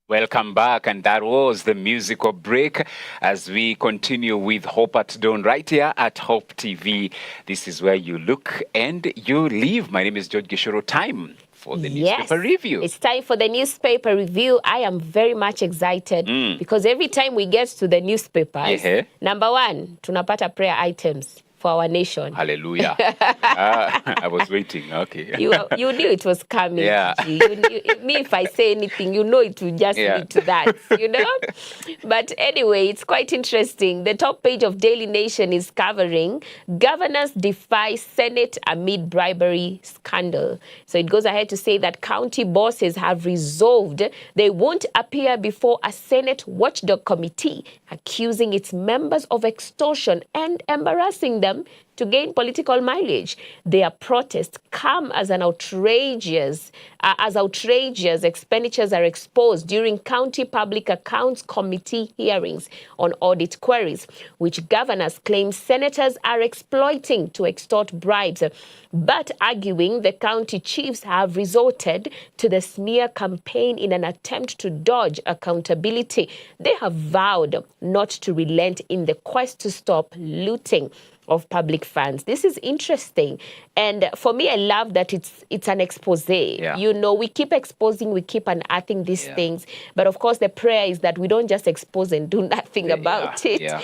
Welcome back, and that was the musical break as we continue with Hope at Dawn right here at Hope TV. This is where you look and you live. My name is George Gishoro. Time for the newspaper review. It's time for the newspaper review. I am very much excited because every time we get to the newspapers, number one, tunapata prayer items for our nation. Hallelujah. I was waiting. Okay. You knew it was coming. Yeah. Me, if I say anything, you know it will just lead to that, But anyway, it's quite interesting. The top page of Daily Nation is covering governors defy Senate amid bribery scandal. So it goes ahead to say that county bosses have resolved they won't appear before a Senate watchdog committee accusing its members of extortion and embarrassing them to gain political mileage. Their protests come as outrageous expenditures are exposed during County Public Accounts Committee hearings on audit queries, which governors claim senators are exploiting to extort bribes, but arguing the county chiefs have resorted to the smear campaign in an attempt to dodge accountability. They have vowed not to relent in the quest to stop looting of public funds. This is interesting. And for me, I love that it's an expose. Yeah. We keep exposing, we keep unearthing these things. But of course, the prayer is that we don't just expose and do nothing about it. Yeah.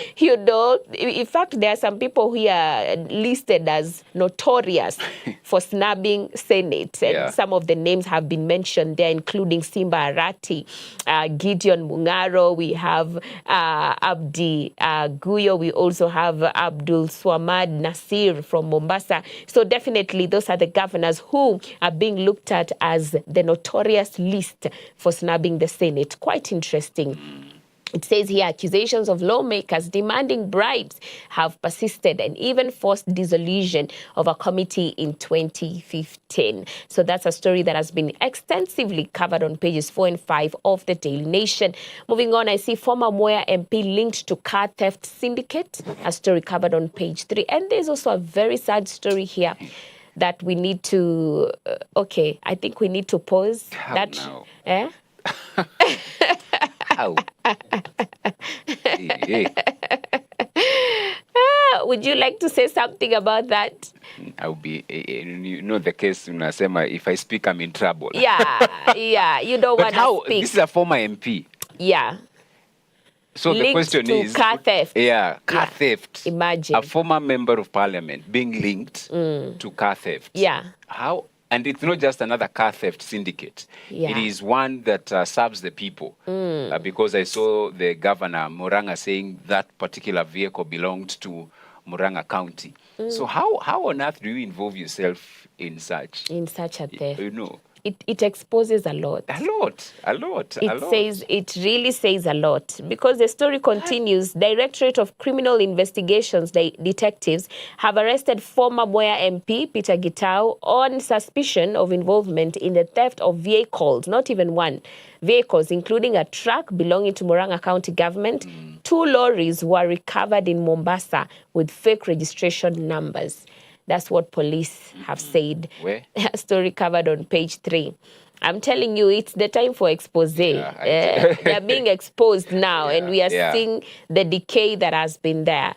In fact, there are some people who are listed as notorious for snubbing Senate. And some of the names have been mentioned there, including Simba Arati, Gideon Mungaro, we have Abdi Guyo, we also have Abdul Swamad Nasir from Mombasa. So definitely those are the governors who are being looked at as the notorious list for snubbing the Senate. Quite interesting. It says here, accusations of lawmakers demanding bribes have persisted and even forced dissolution of a committee in 2015. So that's a story that has been extensively covered on pages 4 and 5 of the Daily Nation. Moving on, I see former Mwea MP linked to car theft syndicate, a story covered on page 3. And there's also a very sad story here that we need to, I think we need to pause. How? Would you like to say something about that? I'll be, the case, if I speak, I'm in trouble. Yeah, you don't want to speak. This is a former MP. Yeah. So linked the question to is... car theft. Yeah, car theft. Imagine. A former member of parliament being linked to car theft. Yeah. How? And it's not just another car theft syndicate. Yeah. It is one that serves the people. Because I saw the governor, Muranga, saying that particular vehicle belonged to Muranga County. So how on earth do you involve yourself in such? In such a theft. It exposes a lot. A lot. It really says a lot, because the story continues. Directorate of Criminal Investigations detectives have arrested former Mwea MP Peter Gitau on suspicion of involvement in the theft of vehicles, not even one, vehicles, including a truck belonging to Muranga County government. 2 lorries were recovered in Mombasa with fake registration numbers. That's what police have said. Where? A story covered on page 3. I'm telling you, it's the time for expose. They're being exposed now, and we are seeing the decay that has been there.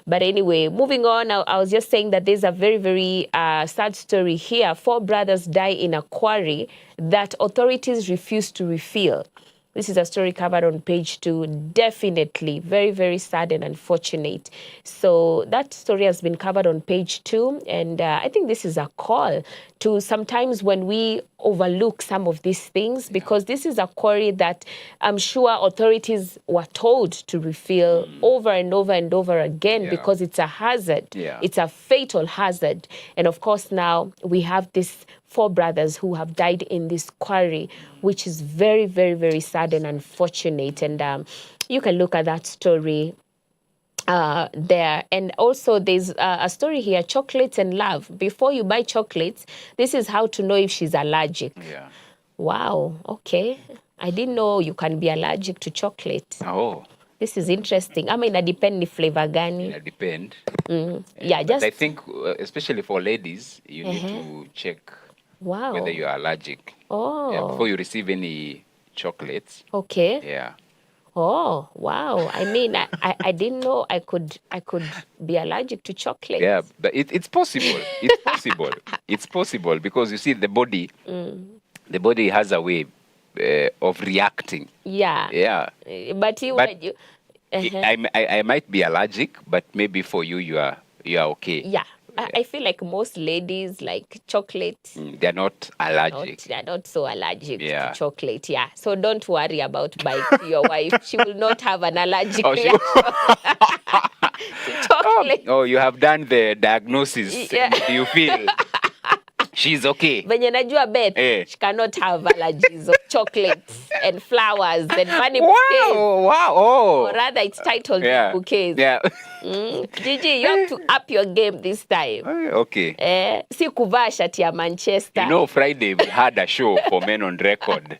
But anyway, moving on, I was just saying that there's a very, very sad story here. 4 brothers die in a quarry that authorities refuse to refill. This is a story covered on page 2. Definitely very, very sad and unfortunate. So that story has been covered on page 2. And I think this is a call to sometimes when we overlook some of these things, because this is a quarry that I'm sure authorities were told to refill over and over and over again, because it's a hazard. It's a fatal hazard. And of course, now we have this 4 brothers who have died in this quarry, which is very, very, very sad and unfortunate. And you can look at that story there. And also there's a story here, chocolates and love. Before you buy chocolates, this is how to know if she's allergic. Yeah. Wow, okay. I didn't know you can be allergic to chocolate. Oh. This is interesting. I mean, it depends the flavor gani. It depends. Just... I think, especially for ladies, you need to check whether you are allergic. Oh. Before you receive any chocolates. Okay. Yeah. Oh, wow. I mean, I didn't know I could be allergic to chocolate. Yeah, but it's possible. It's possible. It's possible because you see the body has a way of reacting. Yeah. Yeah. But you, But you I might be allergic, but maybe for you, you are okay. yeah. I feel like most ladies like chocolate. They're not allergic. They're not so allergic Yeah. to chocolate. Yeah. So don't worry about buying to your wife. She will not have an allergic Oh, she- reaction to chocolate. Oh, you have done the diagnosis. Yeah. Do you feel she's okay? Venye najua Beth, she cannot have allergies of chocolates and flowers and bunny bouquets. Wow. Oh. Or rather, it's titled Yeah. bouquets. Yeah. Gigi, you have to up your game this time. Okay. Si kuvaa shati ya Manchester. You know, Friday we had a show for Men on Record.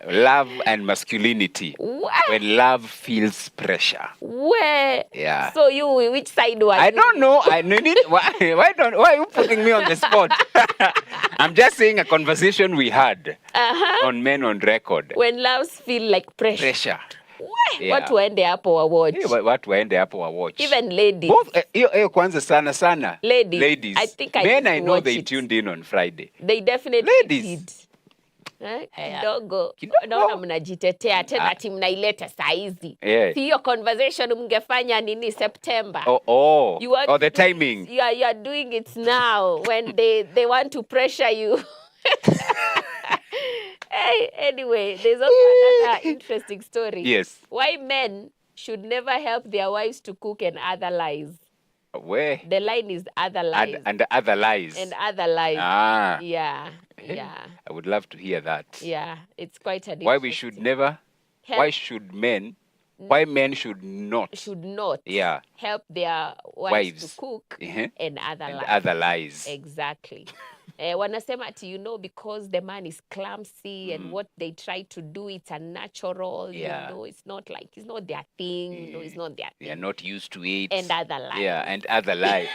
Love and masculinity. What? When love feels pressure. Where? Yeah. So you, which side were you? I don't know. I need. Why are you putting me on the spot? I'm just saying a conversation we had on Men on Record. When loves feel like pressure. Pressure. Yeah. Watu waende hapo wa watch. Watu waende hapo wa watch. Even ladies. Both kwanza sana. Ladies. I think Men, I know watch they it. tuned in on Friday. They definitely Ladies. did. Kidogo. Kidogo. Naona mnajitetea tena ati mnaileta saa hizi. Yeah. Si hiyo conversation mngefanya nini September. The timing. You are doing it now when they want to pressure you. Hey, anyway, there's also another interesting story. Yes. Why men should never help their wives to cook and other lies. Where? The line is other lies. And other lies. And other lies. Ah. Yeah. I would love to hear that. Yeah, it's quite an Why we should never, help. Why men should not help their wives to cook and other lies. Exactly. Wanasema ati, because the man is clumsy and what they try to do, it's unnatural. It's not their thing. It's not their thing. They are not used to it. And other lies. Yeah, and other lies.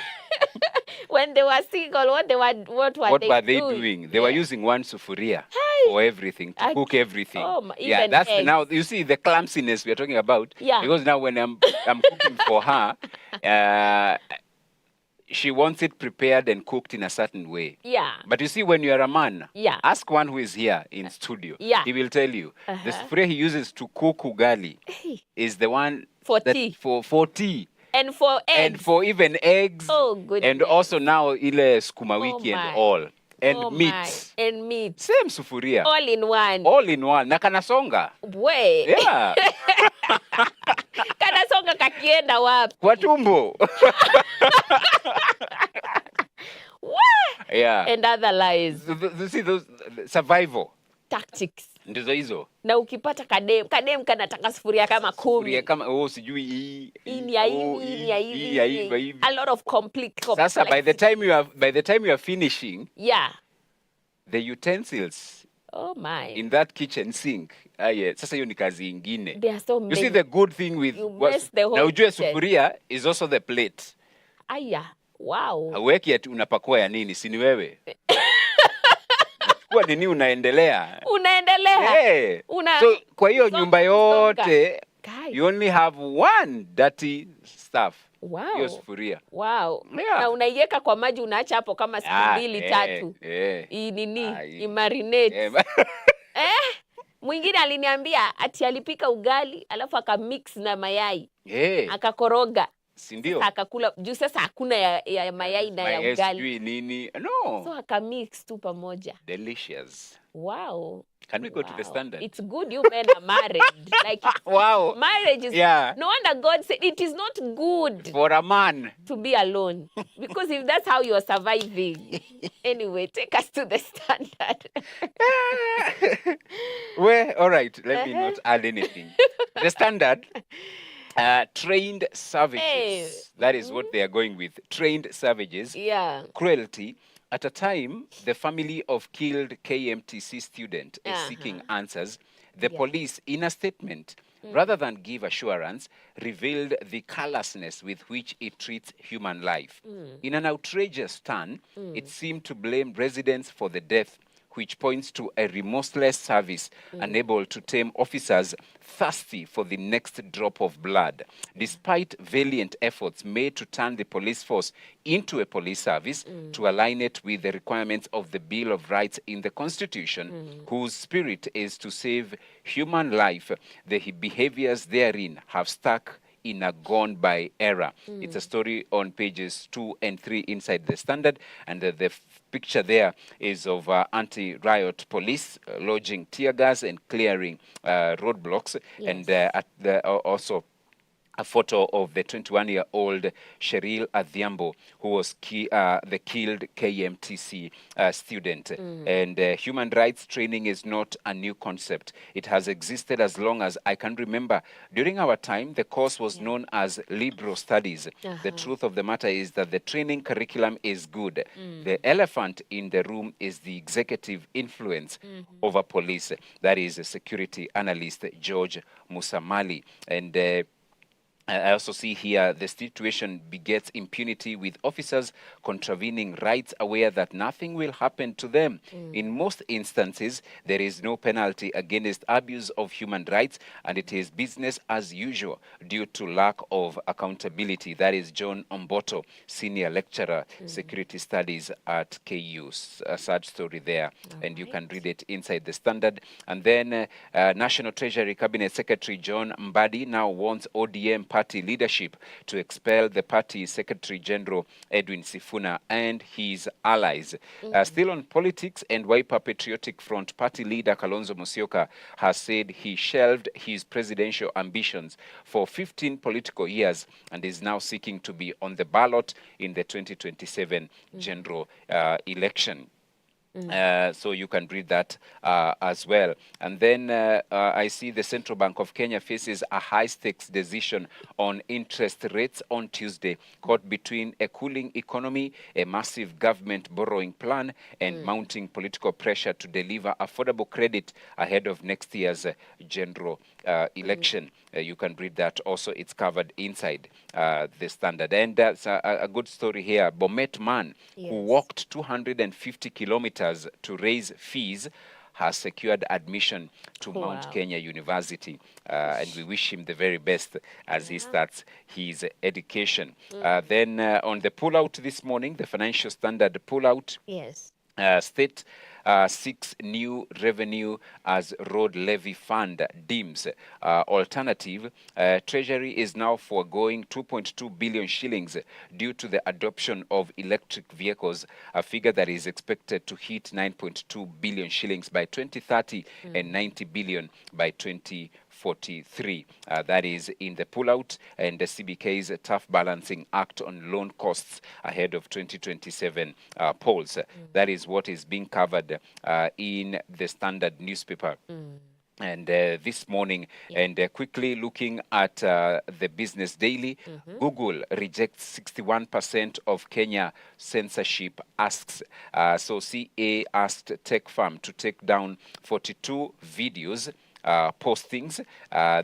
When they were single, what were they doing? They were using one sufuria for everything, to cook everything. That's eggs. Now you see the clumsiness we're talking about. Yeah. Because now when I'm cooking for her, she wants it prepared and cooked in a certain way. Yeah. But you see, when you are a man, yeah, ask one who is here in studio. Yeah. He will tell you the sufuria he uses to cook ugali is the one for tea. For tea. And for eggs. And for even eggs. Oh, goodness. And also now ile sukuma wiki and all. And meat. And meat. Same sufuria. All in one. All in one. Na kanasonga. We. Yeah. Kanasonga kakienda wapi? Kwa tumbo. Yeah. And other lies. You see those survival tactics. Ndizo hizo. Na ukipata kadem kanataka sufuria kama 10. Sufuria kama sijui hii. A lot of complete. Sasa by the time you are finishing, the utensils in that kitchen sink. Sasa hiyo ni kazi ingine. There are so many. You see the good thing with na ujue sufuria is also the plate. Wow. Hauweki ati unapakua ya nini, si ni wewe? Kwa nini unaendelea? Unaendelea. So kwa hiyo nyumba yote you only have one dirty stuff. Wow. Hiyo sufuria. Wow. Yeah. Na unaiweka kwa maji unaacha hapo kama siku 2-3. Imarinate. Mwingine aliniambia ati alipika ugali alafu akamix na mayai. Akakoroga. Sindio? Akakula juu sasa hakuna ya mayai na ya ugali. Nini? No. So akamix tu pamoja. Delicious. Wow. Can we go to the standard? It's good you men are married. Like wow. Marriage is no wonder God said it is not good for a man to be alone. Because if that's how you are surviving. Anyway, take us to the standard. Well, all right. Let me not add anything. The standard. Trained savages. That is what they are going with. Trained savages. Yeah. Cruelty. At a time, the family of killed KMTC student is seeking answers. The police, in a statement, rather than give assurance, revealed the callousness with which it treats human life. In an outrageous turn, it seemed to blame residents for the death which points to a remorseless service unable to tame officers thirsty for the next drop of blood. Despite valiant efforts made to turn the police force into a police service, to align it with the requirements of the Bill of Rights in the Constitution, whose spirit is to save human life, the behaviors therein have stuck in a gone by era. It's a story on pages 2 and 3 inside the Standard, and the picture there is of anti-riot police lodging tear gas and clearing roadblocks, and also a photo of the 21-year-old Cheryl Adhiambo, who was the killed KMTC student. And human rights training is not a new concept. It has existed as long as I can remember. During our time, the course was known as liberal studies. The truth of the matter is that the training curriculum is good. The elephant in the room is the executive influence over police. That is security analyst George Musamali. And I also see here the situation begets impunity, with officers contravening rights aware that nothing will happen to them. In most instances, there is no penalty against abuse of human rights, and it is business as usual due to lack of accountability. That is John Omboto, senior lecturer, security studies at KU. A sad story there, and you can read it inside the Standard. And then National Treasury Cabinet Secretary John Mbadi now wants ODM party leadership to expel the party Secretary General Edwin Sifuna and his allies. Still on politics, and Wiper Patriotic Front party leader Kalonzo Musyoka has said he shelved his presidential ambitions for 15 political years and is now seeking to be on the ballot in the 2027 general election. So you can read that as well. And then I see the Central Bank of Kenya faces a high-stakes decision on interest rates on Tuesday, caught between a cooling economy, a massive government borrowing plan, and mounting political pressure to deliver affordable credit ahead of next year's general election. You can read that also. It's covered inside the Standard. And that's a good story here. Bomet man who walked 250 kilometers to raise fees has secured admission to Mount Kenya University, and we wish him the very best as he starts his education. Then on the pullout this morning, the Financial Standard pullout. State seeks new revenue as road levy fund deems alternative. Treasury is now foregoing 2.2 billion shillings due to the adoption of electric vehicles, a figure that is expected to hit 9.2 billion shillings by 2030 and 90 billion by 2043. That is in the pullout, and the CBK's tough balancing act on loan costs ahead of 2027 polls. That is what is being covered in the Standard newspaper. And this morning, and quickly looking at the Business Daily, Google rejects 61% of Kenya censorship asks. So CA asked tech firm to take down 42 videos postings.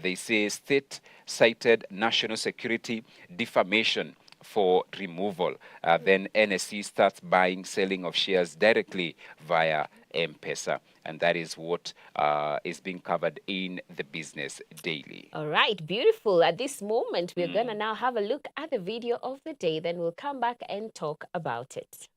They say state cited national security defamation for removal. Then NSE starts buying, selling of shares directly via M-Pesa. And that is what is being covered in the Business Daily. All right, beautiful. At this moment, we're going to now have a look at the video of the day. Then we'll come back and talk about it.